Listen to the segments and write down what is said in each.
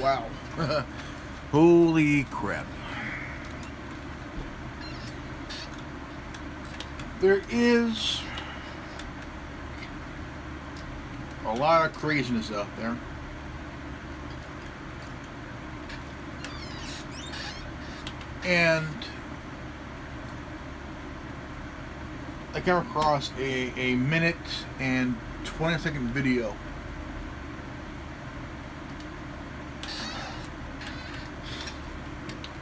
Wow. Holy crap. There is a lot of craziness out there. And I came across a minute and 20-second video.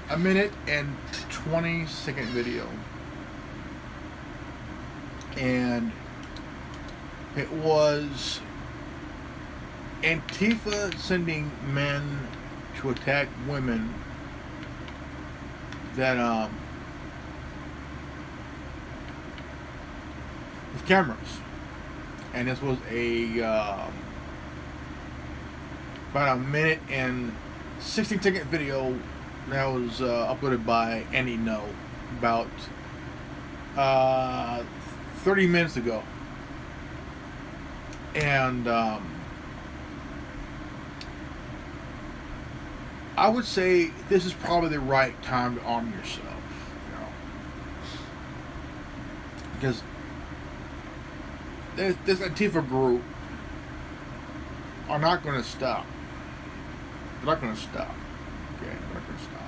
A minute and 20-second video. And it was Antifa sending men to attack women that with cameras, and this was about a minute and 16-second video that was uploaded by Andy No about 30 minutes ago, and I would say this is probably the right time to arm yourself, because this Antifa group are not going to stop. They're not going to stop. Okay, they're not going to stop.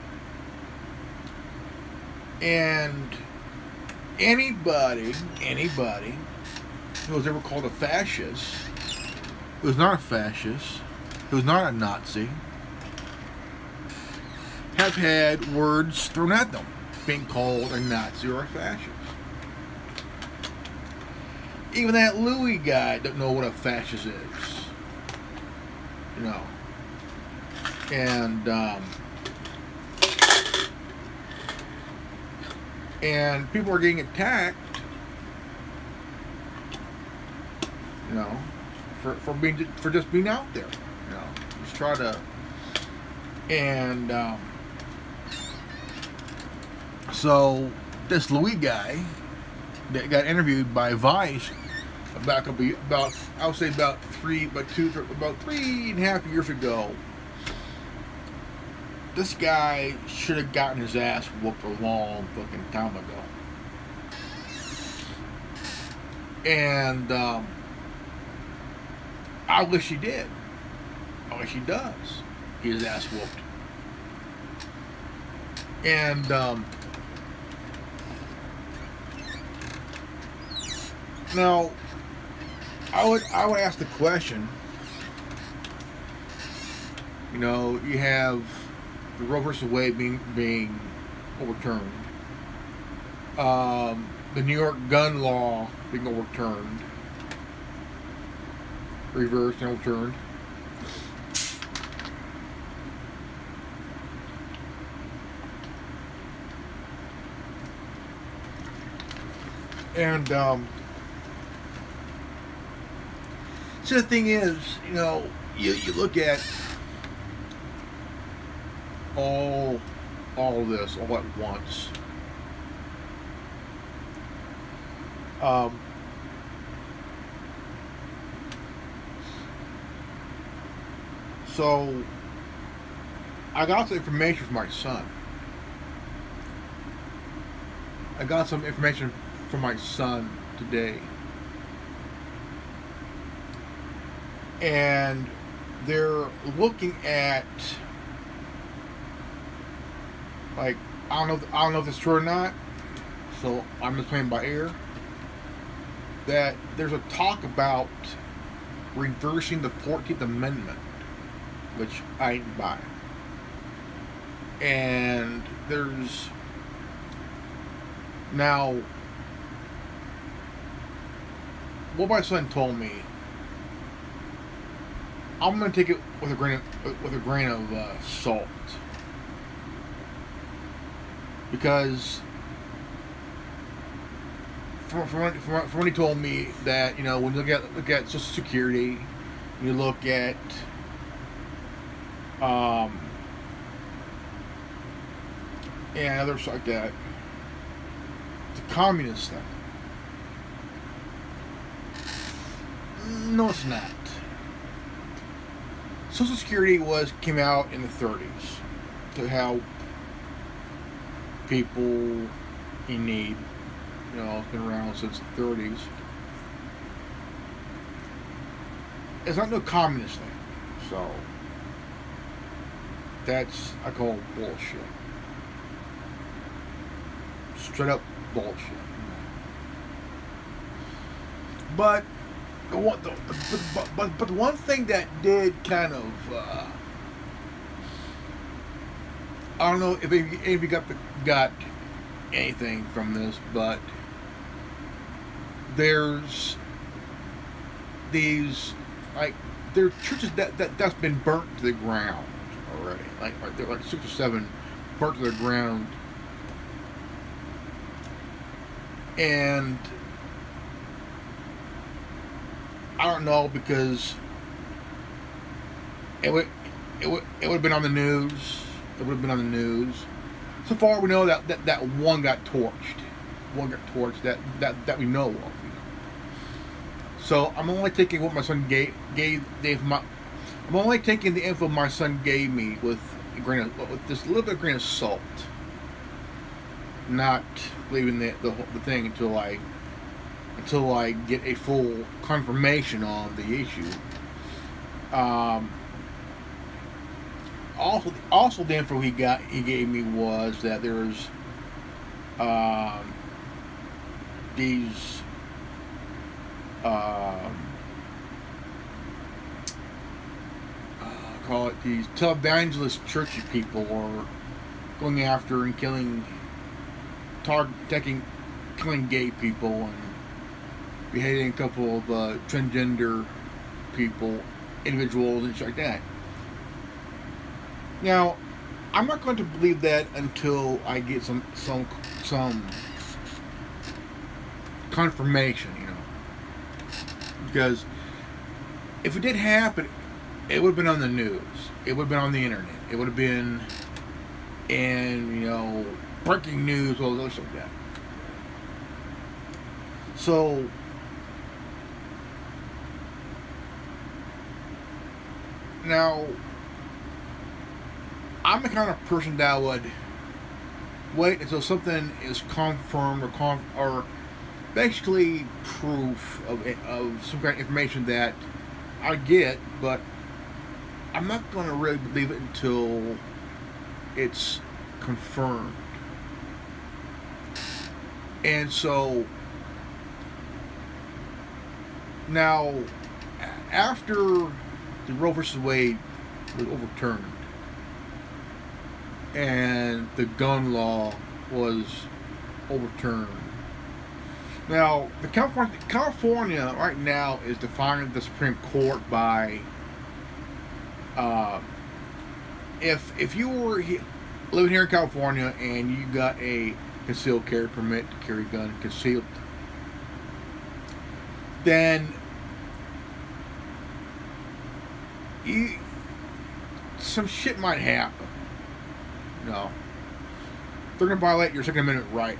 And anybody who was ever called a fascist, who was not a fascist, who was not a Nazi, have had words thrown at them, being called a Nazi or a fascist. Even that Louis guy don't know what a fascist is, and people are getting attacked, for just being out there, just try to, and so this Louis guy that got interviewed by Vice about I would say about 3.5 years ago. This guy should have gotten his ass whooped a long fucking time ago. And I wish he did. I wish he does get his ass whooped. And now I would ask the question, you have the Roe versus Wade being overturned, the New York gun law being overturned, reversed and overturned, and so the thing is, you look at all of this all at once. So I got some information from my son. I got some information from my son today. And they're looking at, like, I don't know if it's true or not, so I'm just playing by ear, that there's a talk about reversing the 14th Amendment, which I ain't buy. And there's now, what my son told me, I'm gonna take it with a grain of salt, because from when he told me that, when you look at Social Security, you look at and others like that, the communist stuff. No, it's not. Social Security came out in the 30s to help people in need. It's been around since the 30s. It's not no communist thing, so that's I call bullshit. Straight up bullshit. But but the one thing that did kind of I don't know if any of you got anything from this, but there's these there are churches that's been burnt to the ground already. They're like 6 or 7 burnt to the ground, and I don't know because it would have been on the news. It would have been on the news. So far, we know that one got torched. One got torched that we know of. So I'm only taking what my son gave I'm only taking the info my son gave me with just a little bit of grain of salt. Not believing the thing until I get a full confirmation on the issue. Also, the info he gave me was that there's these call it these televangelist churchy people are going after and killing gay people and beheading a couple of transgender individuals and shit like that. Now, I'm not going to believe that until I get some confirmation, because if it did happen, it would have been on the news. It would have been on the internet. It would have been in breaking news, all those like that. So now, I'm the kind of person that would wait until something is confirmed or basically proof of some kind of information that I get, but I'm not going to really believe it until it's confirmed. And so now, after the Roe versus Wade was overturned and the gun law was overturned, now the California right now is defying the Supreme Court by if you were living here in California and you got a concealed carry permit to carry a gun concealed, then some shit might happen. They're going to violate your Second Amendment right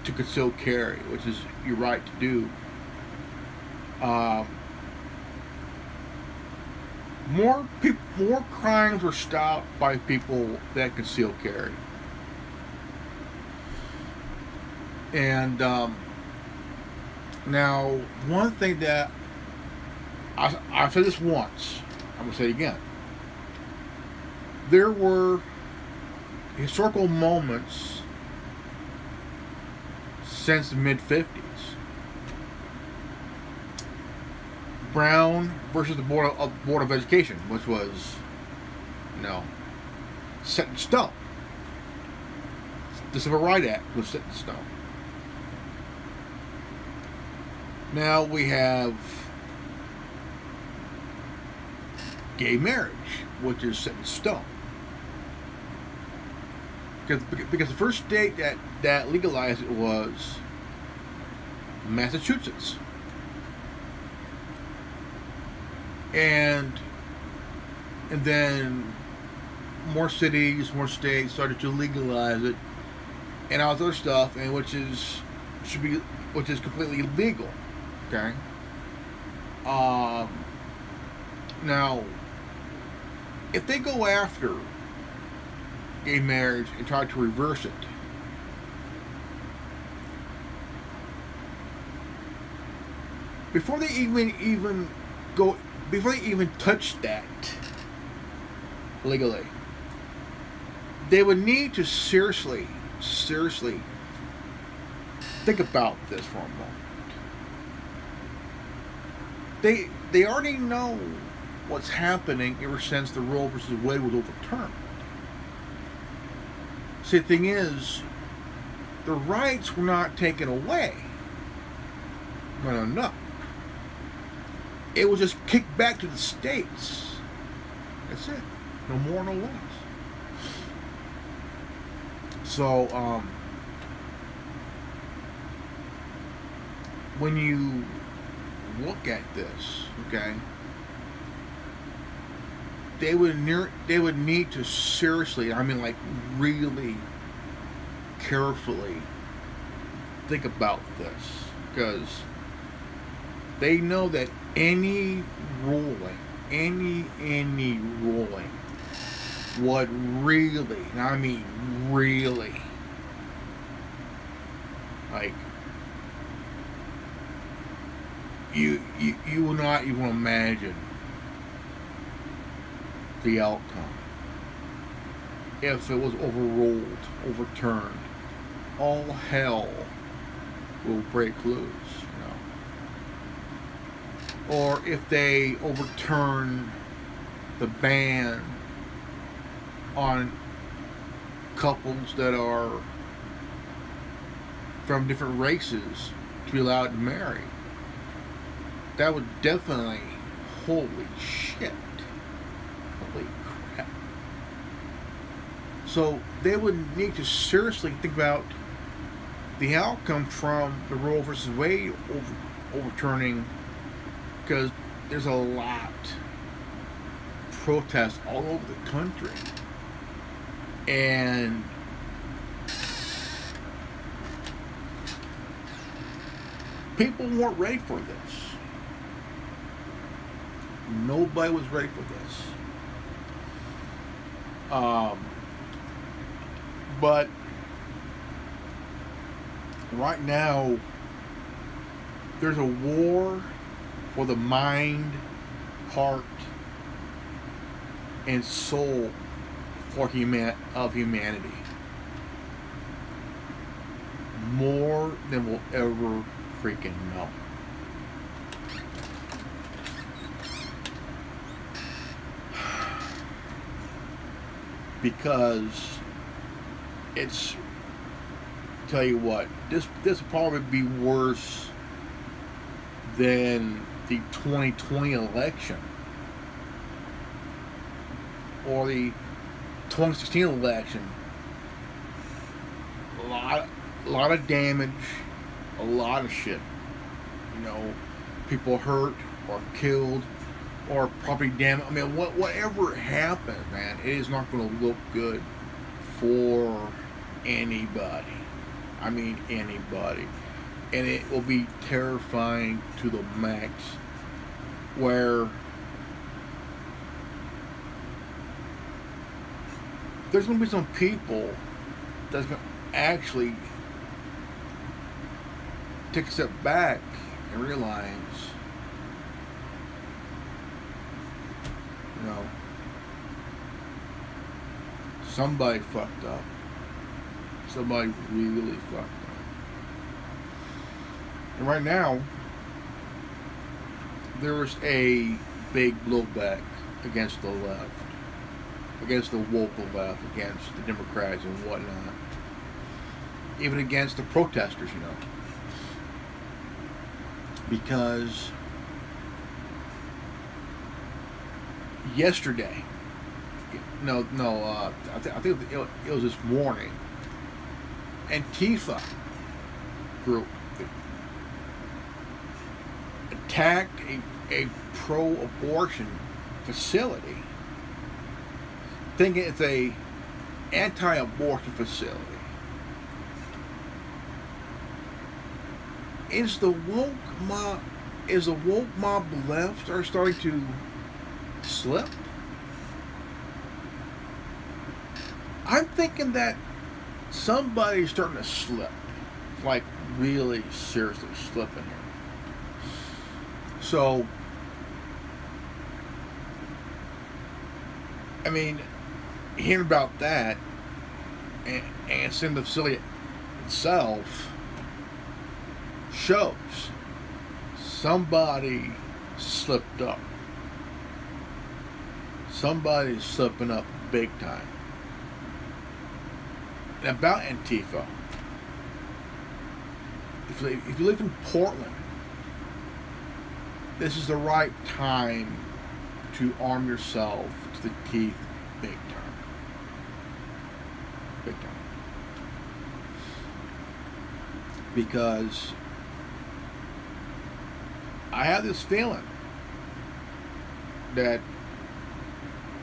to conceal carry, which is your right to do. More crimes were stopped by people that conceal carry. And now, one thing that I've said this once, I'm going to say it again. There were historical moments since the mid-50s. Brown versus the Board of Education, which was, set in stone. The Civil Rights Act was set in stone. Now we have gay marriage, which is set in stone. Because the first state that legalized it was Massachusetts. And then more cities, more states started to legalize it and all this other stuff, and which is completely illegal. Okay. Now if they go after gay marriage and try to reverse it, before they even touch that legally, they would need to seriously think about this for a moment. They already know what's happening ever since the Roe versus Wade was overturned. See, the thing is, the rights were not taken away. No. It was just kicked back to the states. That's it. No more, no less. So, when you look at this, okay, they would need to seriously, I mean, like, really carefully think about this, because they know that any ruling would really, I mean really, like, you will not even imagine the outcome if it was overturned. All hell will break loose, or if they overturn the ban on couples that are from different races to be allowed to marry. That would definitely, holy shit, holy crap. So they would need to seriously think about the outcome from the Roe versus Wade overturning, because there's a lot of protests all over the country, and people weren't ready for this. Nobody was ready for this. But right now, there's a war for the mind, heart, and soul of humanity. More than we'll ever freaking know. Because it's, tell you what, this will probably be worse than the 2020 election or the 2016 election. A lot of damage, a lot of shit. People hurt or killed or property damage. I mean, whatever happens, man, it is not going to look good for anybody. I mean, anybody. And it will be terrifying to the max, where there's going to be some people that's going to actually take a step back and realize, somebody fucked up. Somebody really fucked up. And right now, there is a big blowback against the left, against the woke left, against the Democrats and whatnot, even against the protesters, because yesterday, I think it was this morning, Antifa group attacked a pro-abortion facility, thinking it's a anti-abortion facility. Is the woke mob left are starting to slip? I'm thinking that somebody's starting to slip, like really seriously slipping here. So, I mean, hearing about that and seeing the facility itself shows somebody slipped up. Somebody's slipping up big time. And about Antifa, if you live in Portland, this is the right time to arm yourself to the teeth big time. Big time. Because I have this feeling that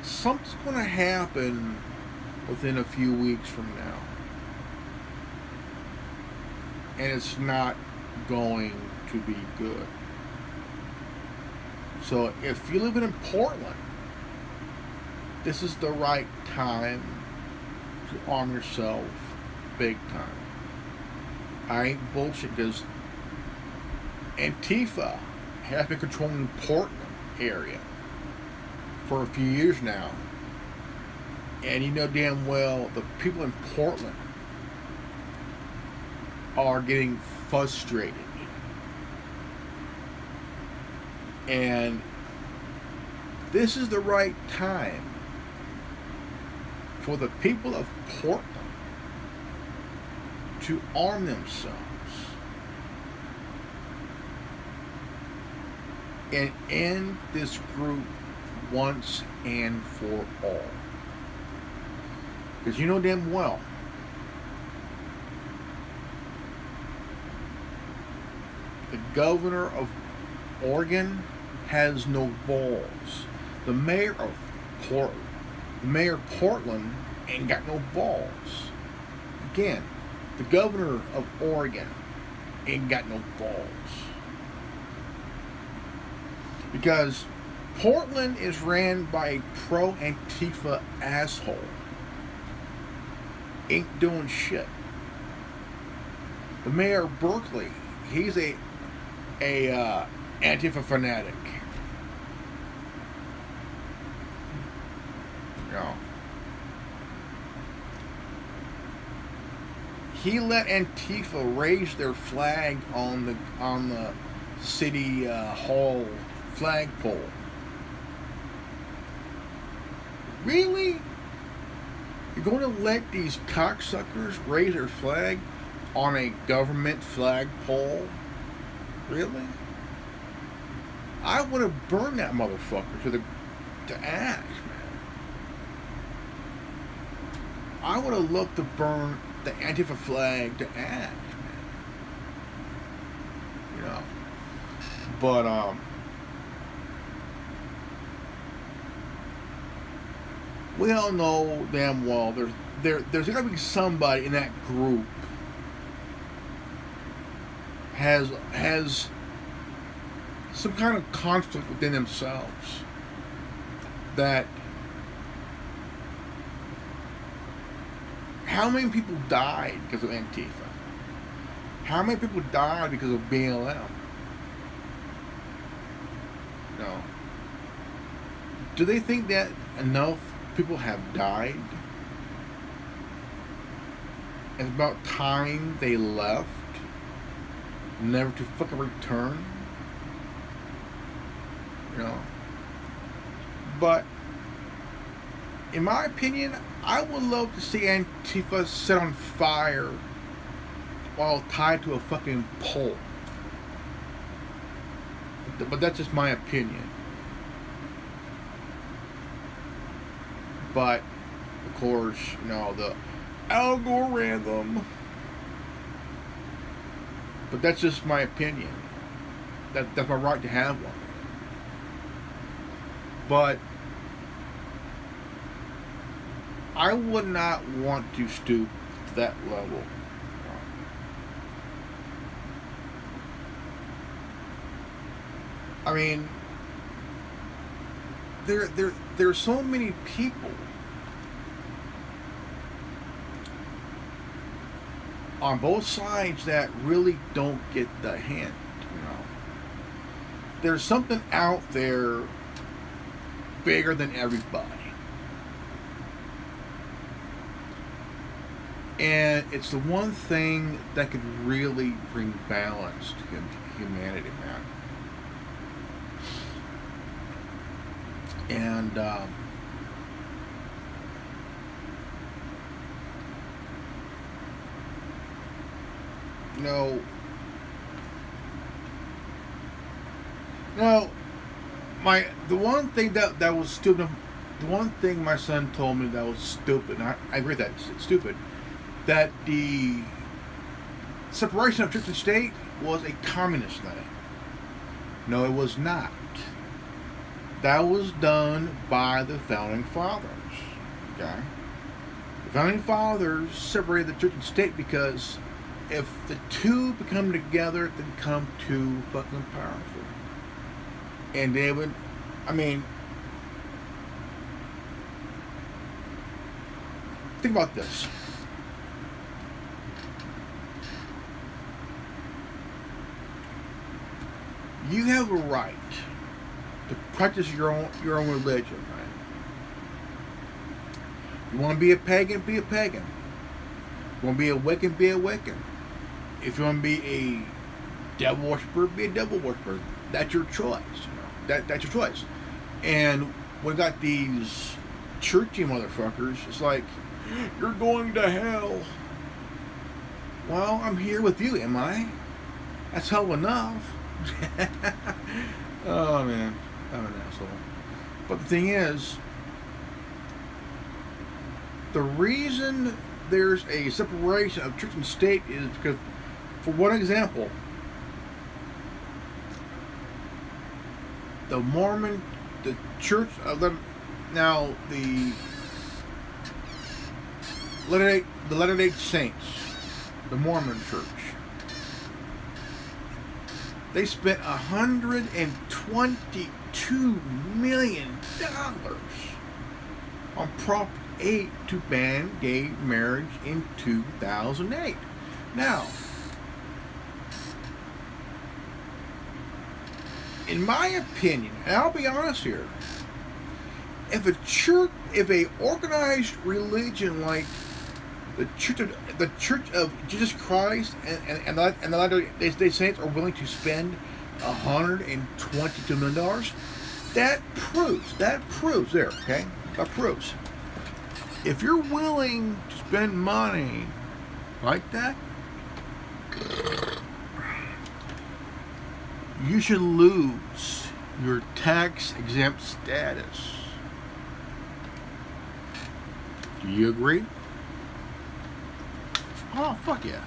something's going to happen within a few weeks from now. And it's not going to be good. So if you live in Portland, this is the right time to arm yourself big time. I ain't bullshit, because Antifa has been controlling the Portland area for a few years now. And you know damn well the people in Portland are getting frustrated. And this is the right time for the people of Portland to arm themselves and end this group once and for all. Because you know damn well the governor of Oregon has no balls. The mayor of Portland ain't got no balls. Again, the governor of Oregon ain't got no balls. Because Portland is ran by a pro-Antifa asshole. Ain't doing shit. The mayor of Berkeley, he's a Antifa fanatic. No. He let Antifa raise their flag on the city hall flagpole. Really? You're going to let these cocksuckers raise their flag on a government flagpole? Really? I would have burned that motherfucker to ash, man. I would have loved to burn the Antifa flag to ash, man. You know. But we all know damn well there's gotta be somebody in that group has some kind of conflict within themselves that how many people died because of Antifa? How many people died because of BLM? No. Do they think that enough people have died? It's about time they left, never to fucking return. You know. But in my opinion, I would love to see Antifa set on fire while tied to a fucking pole. But that's just my opinion. But of course, you know, the algorithm. But that's just my opinion. That's my right to have one. But I would not want to stoop to that level. I mean, there are so many people on both sides that really don't get the hint. You know, there's something out there bigger than everybody. And it's the one thing that could really bring balance to humanity, man. And you know, now the one thing that was stupid, the one thing my son told me that was stupid, and I agree that it's stupid, that the separation of church and state was a communist thing. No, it was not. That was done by the founding fathers. Okay, the founding fathers separated the church and state because if the two become together, they become too fucking powerful. And they would, I mean, think about this. You have a right to practice your own religion, right? You want to be a pagan, be a pagan. If you want to be a Wiccan, be a Wiccan. If you want to be a devil worshiper, be a devil worshiper. That's your choice. You know? That's your choice. And we got these churchy motherfuckers. It's like, you're going to hell. Well, I'm here with you, am I? That's hell enough. Oh man, I'm an asshole. But the thing is, the reason there's a separation of church and state is because, for one example, the Mormon, the church of the Latter-day Saints, the Mormon church, they spent $122 million on Prop 8 to ban gay marriage in 2008. Now, in my opinion, and I'll be honest here, if a organized religion like the Church of Jesus Christ and the Latter-day Saints are willing to spend $122 million, that proves there, okay? That proves. If you're willing to spend money like that, you should lose your tax-exempt status. Do you agree? Oh, fuck yeah.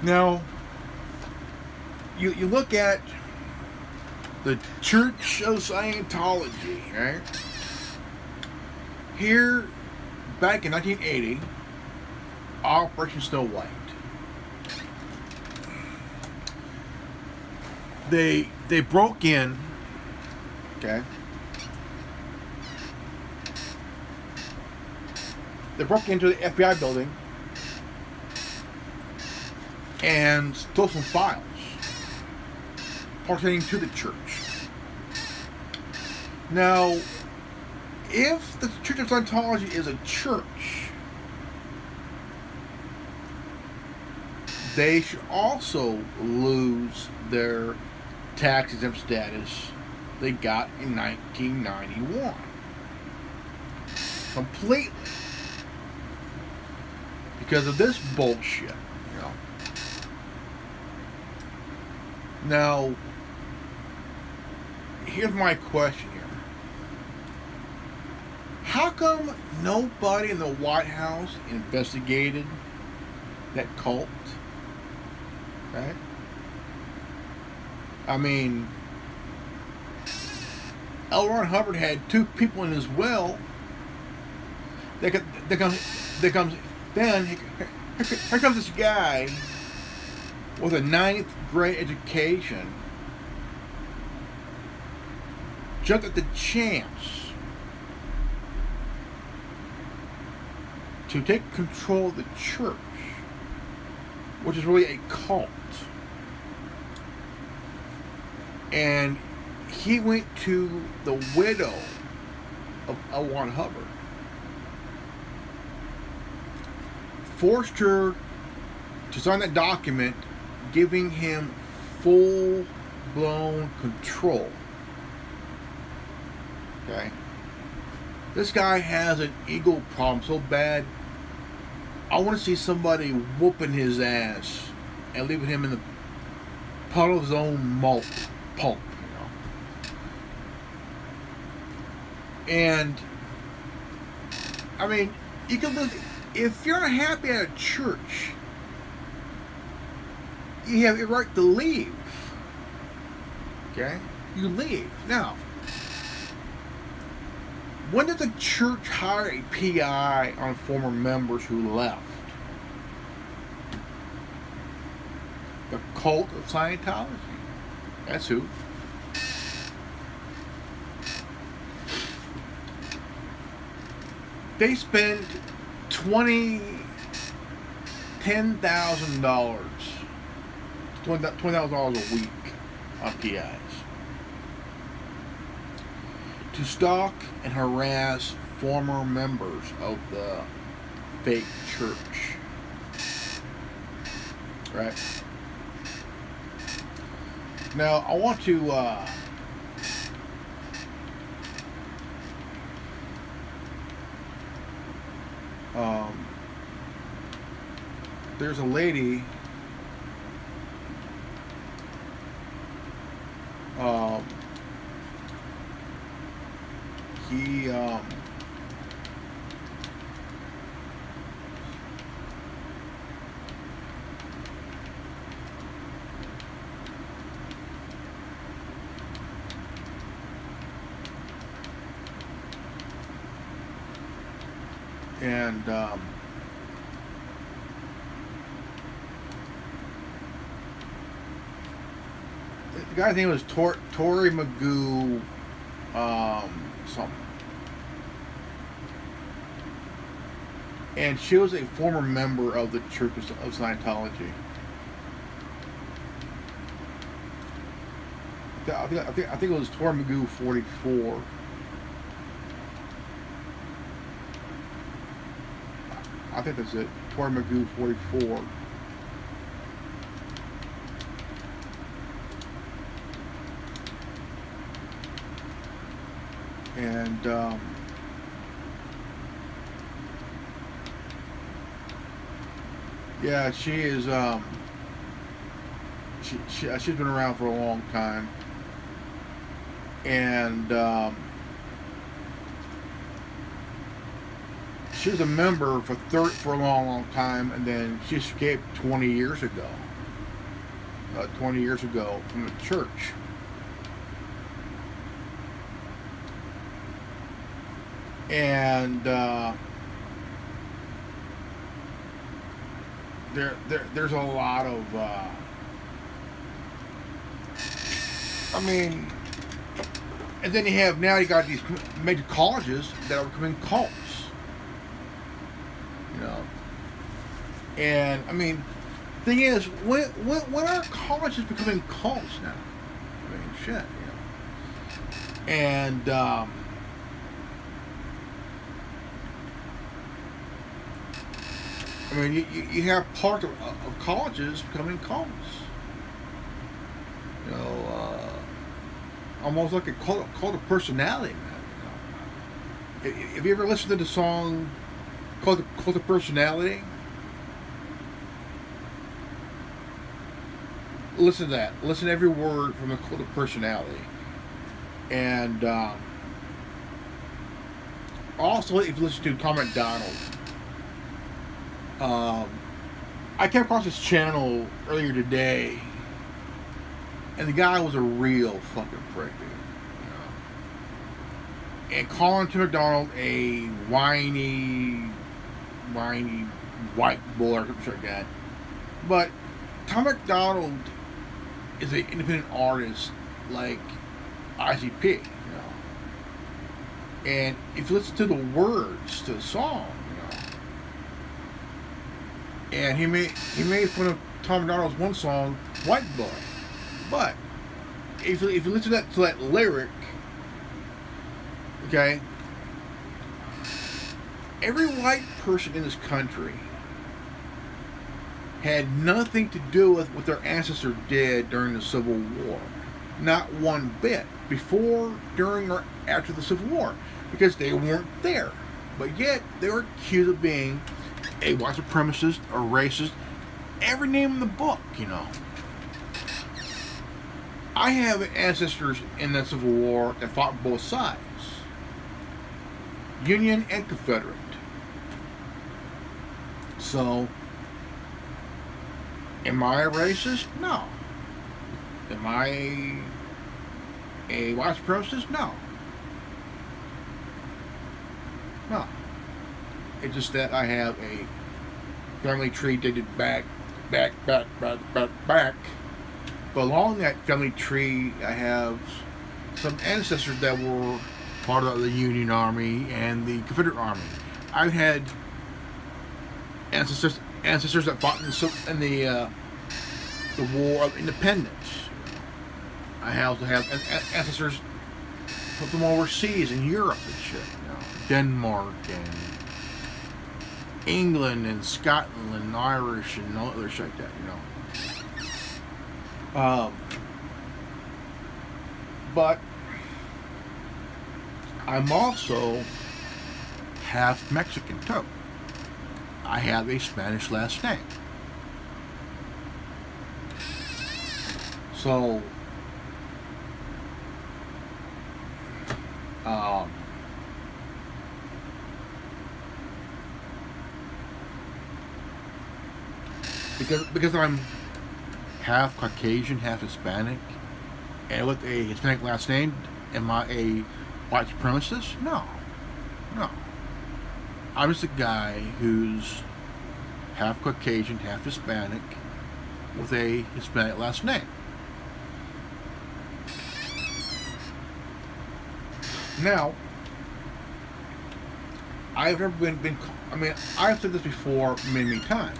Now, you look at the Church of Scientology, right? Here, back in 1980, Operation Snow White. They broke in, okay? They broke into the FBI building and stole some files pertaining to the church. Now, if the Church of Scientology is a church, they should also lose their tax-exempt status they got in 1991. Completely. Because of this bullshit, you know. Now, here's my question here. How come nobody in the White House investigated that cult? Right? I mean, L. Ron Hubbard had two people in his will. Here comes this guy with a 9th grade education, jumped at the chance to take control of the church, which is really a cult. And he went to the widow of L. Ron Hubbard, forced her to sign that document giving him full-blown control. Okay? This guy has an ego problem so bad, I want to see somebody whooping his ass and leaving him in the puddle of his own pulp, And, I mean, you can lose. If you're not happy at a church, you have your right to leave. Okay? You leave. Now, when did the church hire a PI on former members who left? The cult of Scientology. That's who. They spend $10,000 a week on PIs to stalk and harass former members of the fake church. Right? Now, I want to there's a lady he and the guy's name was Tory Magoo something. And she was a former member of the Church of Scientology. I think it was Tory Magoo 44. I think that's it. Tory Magoo 44. And yeah, she is. She's been around for a long time, and she was a member for a long time, and then she escaped 20 years ago. 20 years ago from the church. And there's a lot of I mean, and then you got these major colleges that are becoming cults, and I mean, thing is, when are colleges becoming cults now? I mean, shit, and I mean, you have part of colleges becoming cults. Almost like a cult of personality, man. Have you ever listened to the song called "Cult of Personality"? Listen to that. Listen to every word from the Cult of Personality. And also, if you listen to Tom MacDonald. I came across this channel earlier today, and the guy was a real fucking prick, dude. And calling Tom MacDonald a whiny white boy or something like that. But Tom MacDonald is an independent artist like ICP, And if you listen to the words to the song, and he made fun of Tom McDonald's one song, White Boy. But if you listen to that lyric, okay, every white person in this country had nothing to do with what their ancestors did during the Civil War. Not one bit. Before, during, or after the Civil War. Because they weren't there. But yet, they were accused of being a white supremacist, a racist, every name in the book, you know. I have ancestors in the Civil War that fought both sides. Union and Confederate. So, am I a racist? No. Am I a white supremacist? No. No. It's just that I have a family tree dated back. But along that family tree, I have some ancestors that were part of the Union Army and the Confederate Army. I've had ancestors that fought in the War of Independence. I also have ancestors from overseas in Europe and shit, you know, Denmark and England and Scotland and Irish and all other shit like that, you know. But I'm also half Mexican too. I have a Spanish last name. So, because I'm half Caucasian, half Hispanic, and with a Hispanic last name, am I a white supremacist? No. I'm just a guy who's half Caucasian, half Hispanic, with a Hispanic last name. Now, I've never been I mean, I've said this before many times.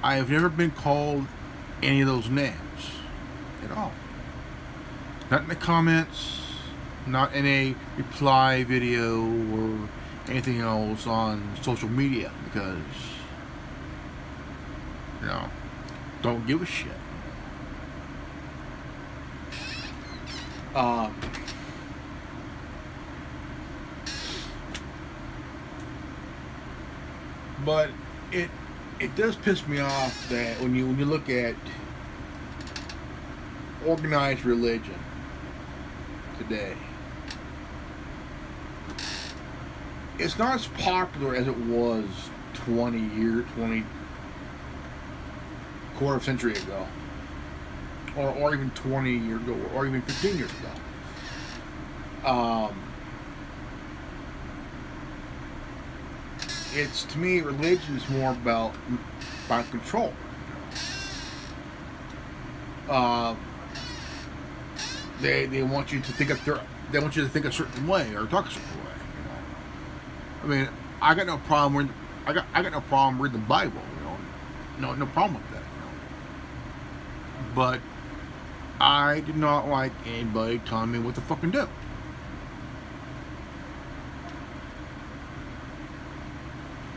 I have never been called any of those names at all. Not in the comments, not in a reply video or anything else on social media, because, you know, don't give a shit. But it does piss me off that when you look at organized religion today, it's not as popular as it was 20 quarter of a century ago, or even 20 years ago, or even 15 years ago. It's, to me, religion is more about control. They want you to think they want you to think a certain way or talk a certain way. You know, I mean, I got no problem reading the Bible. You know, no problem with that. You know, but I do not like anybody telling me what to fucking do.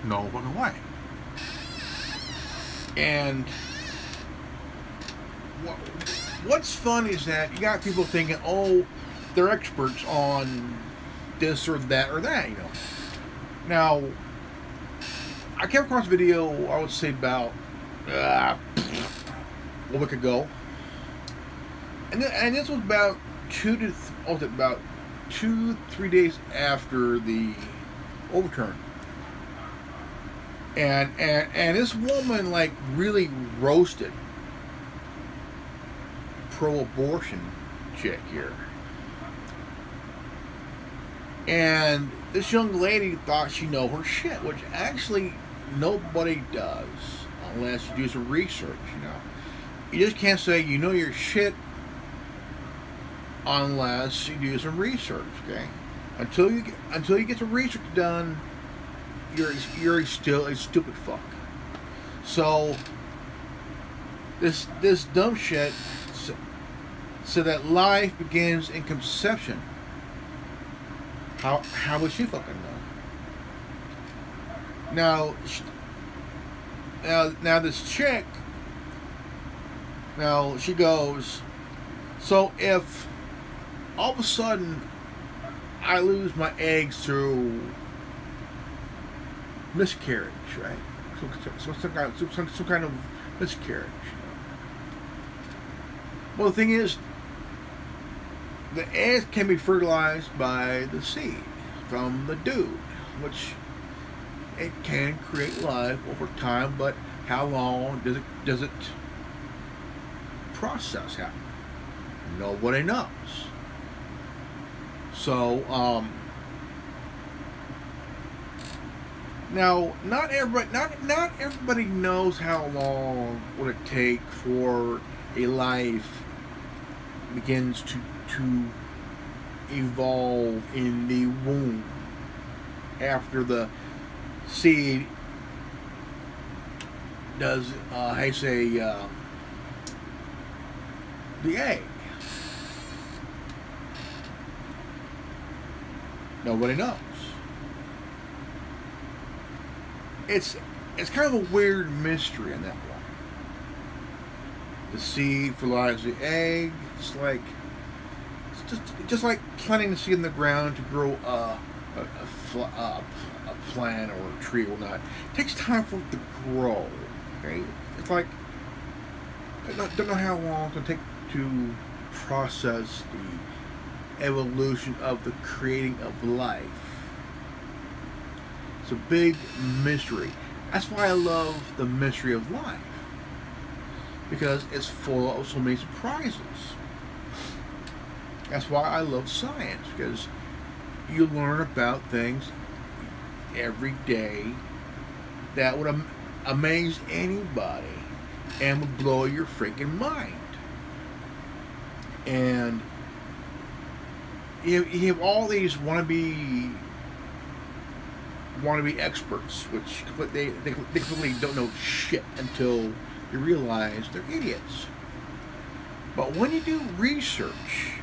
No fucking way. And what's fun is that you got people thinking, oh, they're experts on this or that, you know. Now, I came across a video, I would say about a week ago, and this was about 2-3 days after the overturn. And this woman, like, really roasted pro-abortion chick here. And this young lady thought she know her shit, which actually nobody does unless you do some research, you know. You just can't say you know your shit unless you do some research, okay? Until you get some research done, you're still a stupid fuck. So this dumb shit so that life begins in conception. How would she fucking know? Now this chick. Now she goes. So if all of a sudden I lose my eggs through miscarriage, right? So some kind of miscarriage. Well, the thing is, the eggs can be fertilized by the seed from the dude, which it can create life over time. But how long does it process happen? Nobody knows. So now not everybody knows how long would it take for a life begins to evolve in the womb after the seed does I say the egg. Nobody knows. It's kind of a weird mystery in that one. The seed fertilizes the egg. It's just like planting the seed in the ground to grow a plant or a tree or not. It takes time for it to grow. Okay, it's like I don't know how long it's going to take to process the evolution of the creating of life. It's a big mystery. That's why I love the mystery of life, because it's full of so many surprises. That's why I love science, because you learn about things every day that would amaze anybody and would blow your freaking mind. And you have all these wannabe experts, which they completely don't know shit until you realize they're idiots. But when you do research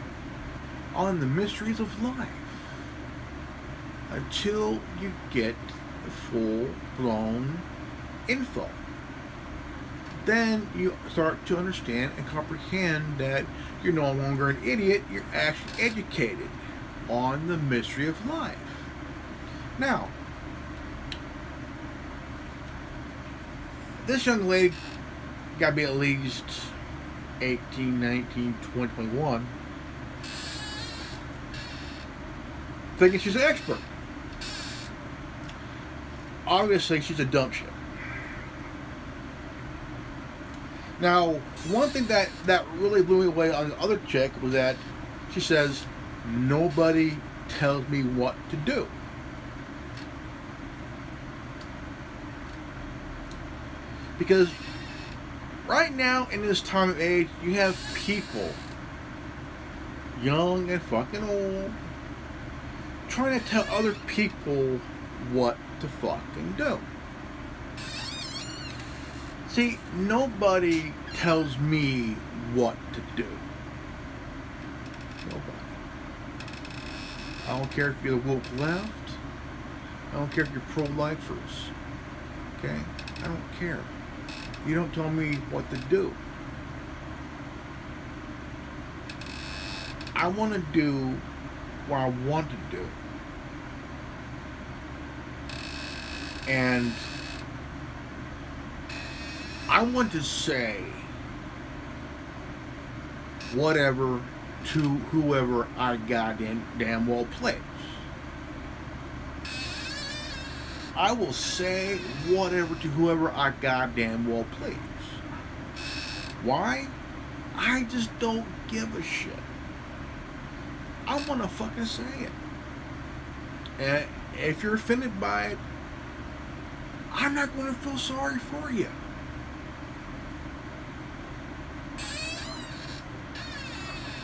on the mysteries of life, until you get the full-blown info, then you start to understand and comprehend that you're no longer an idiot, you're actually educated on the mystery of life. Now, this young lady got to be at least 18, 19, 20, 21, thinking she's an expert. Obviously, she's a dumb shit. Now, one thing that really blew me away on the other chick was that she says, nobody tells me what to do. Because right now, in this time of age, you have people, young and fucking old, trying to tell other people what to fucking do. See, nobody tells me what to do. Nobody. I don't care if you're the woke left. I don't care if you're pro-lifers. Okay? I don't care. You don't tell me what to do. I want to do what I want to do. And I want to say whatever to whoever I damn well please. I will say whatever to whoever I goddamn well please. Why? I just don't give a shit. I want to fucking say it. And if you're offended by it, I'm not going to feel sorry for you.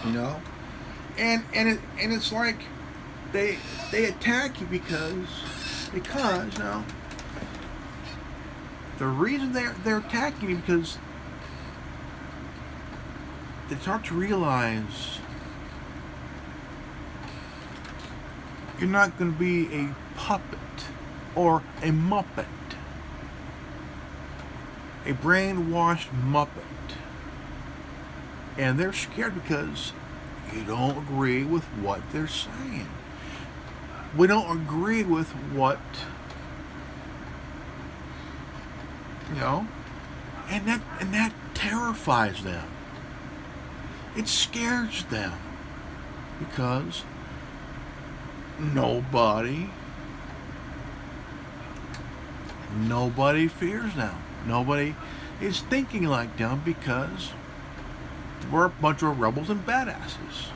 You know? And it's like they attack you because now The reason they're attacking you because they start to realize you're not going to be a puppet or a muppet, a brainwashed muppet. And they're scared because you don't agree with what they're saying. We don't agree with what, and that terrifies them. It scares them because nobody fears them. Nobody is thinking like them because we're a bunch of rebels and badasses.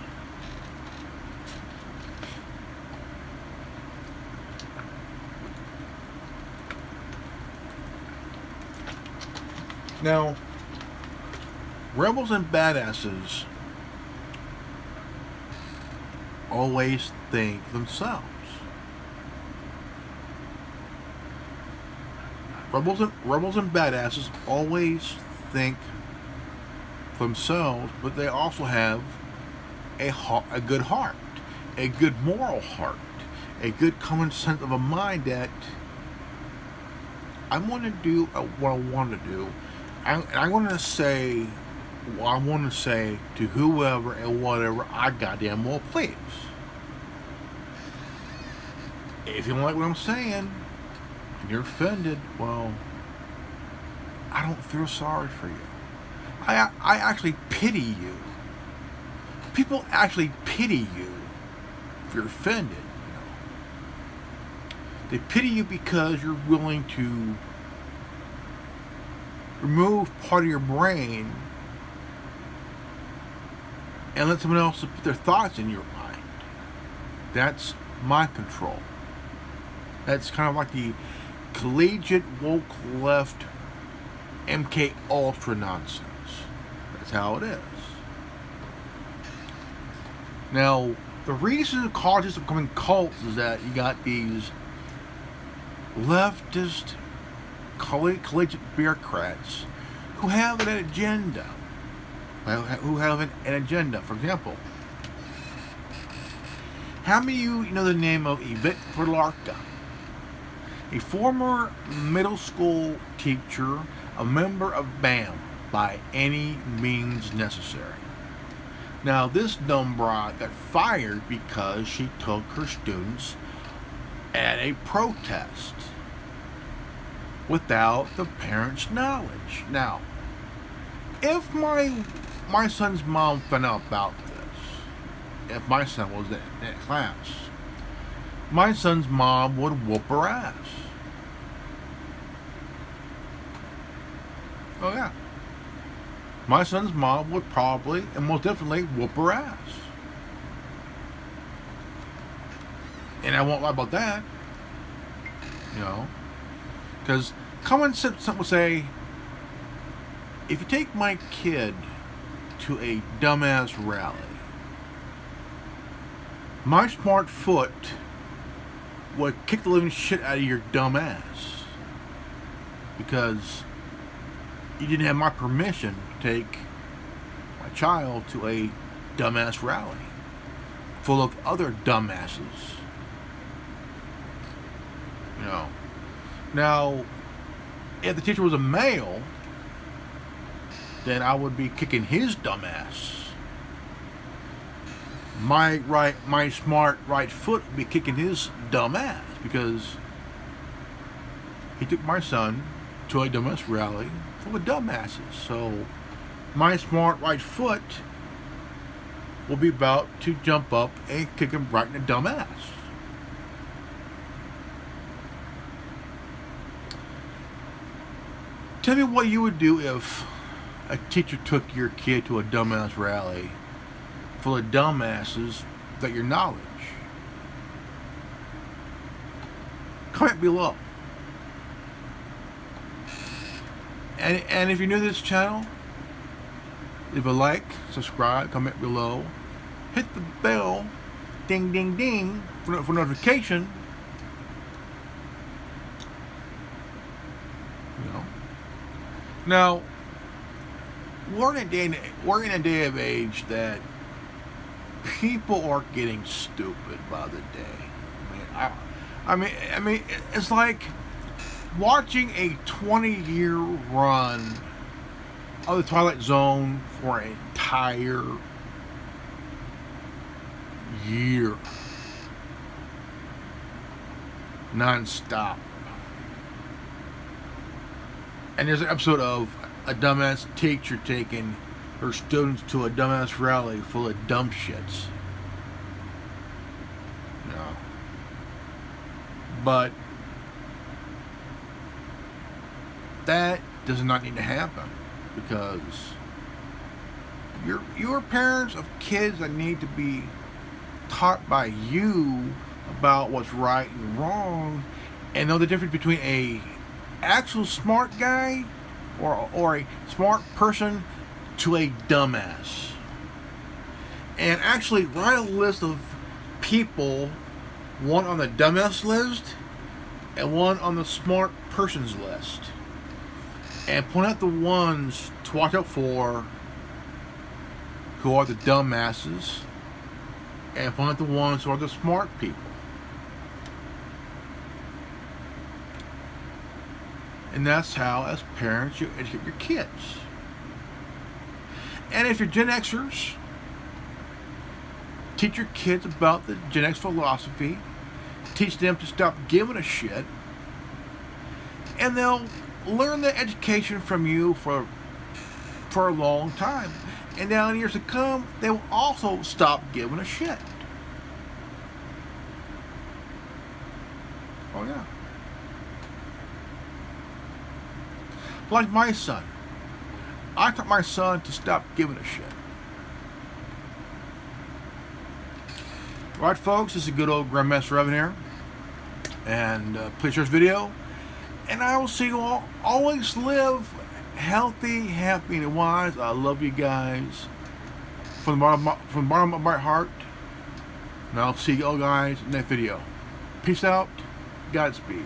Now, rebels and badasses always think themselves. Rebels and badasses always think themselves, but they also have a good heart, a good moral heart, a good common sense of a mind that I want to do what I want to do. I want to say what I want to say to whoever and whatever I goddamn well please. If you don't like what I'm saying and you're offended, well, I don't feel sorry for you. I actually pity you. People actually pity you if you're offended. They pity you because you're willing to remove part of your brain and let someone else put their thoughts in your mind. That's mind control. That's kind of like the collegiate woke left MK Ultra nonsense. That's how it is. Now, the reason colleges are becoming cults is that you got these leftist collegiate bureaucrats who have an agenda. Who have an agenda. For example, how many of you know the name of Yvette Perlarca? A former middle school teacher, a member of BAM by any means necessary. Now, this dumb broad got fired because she took her students at a protest without the parents' knowledge. Now, if my son's mom found out about this, if my son was in that class, my son's mom would whoop her ass. Oh yeah. My son's mom would probably and most definitely whoop her ass. And I won't lie about that. Because common sense would say, if you take my kid to a dumbass rally, my smart foot would kick the living shit out of your dumb ass. Because you didn't have my permission to take my child to a dumbass rally full of other dumbasses. Now, if the teacher was a male, then I would be kicking his dumb ass. My smart right foot would be kicking his dumb ass because he took my son to a dumbass rally full of dumbasses. So my smart right foot will be about to jump up and kick him right in the dumb ass. Tell me what you would do if a teacher took your kid to a dumbass rally full of dumbasses that your knowledge. Comment below. And if you're new to this channel, leave a like, subscribe, comment below, hit the bell, ding ding ding for notification. Now, we're in a day of age that people are getting stupid by the day. I mean, it's like watching a 20-year run of the Twilight Zone for an entire year, non-stop. And there's an episode of a dumbass teacher taking her students to a dumbass rally full of dumb shits. No. But that does not need to happen, because you're parents of kids that need to be taught by you about what's right and wrong, and know the difference between a actual smart guy or a smart person to a dumbass. And actually write a list of people, one on the dumbass list and one on the smart person's list, and point out the ones to watch out for who are the dumbasses, and point out the ones who are the smart people. And that's how, as parents, you educate your kids. And if you're Gen Xers, teach your kids about the Gen X philosophy. Teach them to stop giving a shit. And they'll learn the education from you for a long time. And now in years to come, they will also stop giving a shit. Oh yeah. Like my son. I taught my son to stop giving a shit. Alright folks, this is good old Grandmaster Evan here. And please share this video. And I will see you all. Always live healthy, happy, and wise. I love you guys. From the bottom of my heart. And I'll see you all guys in that video. Peace out. Godspeed.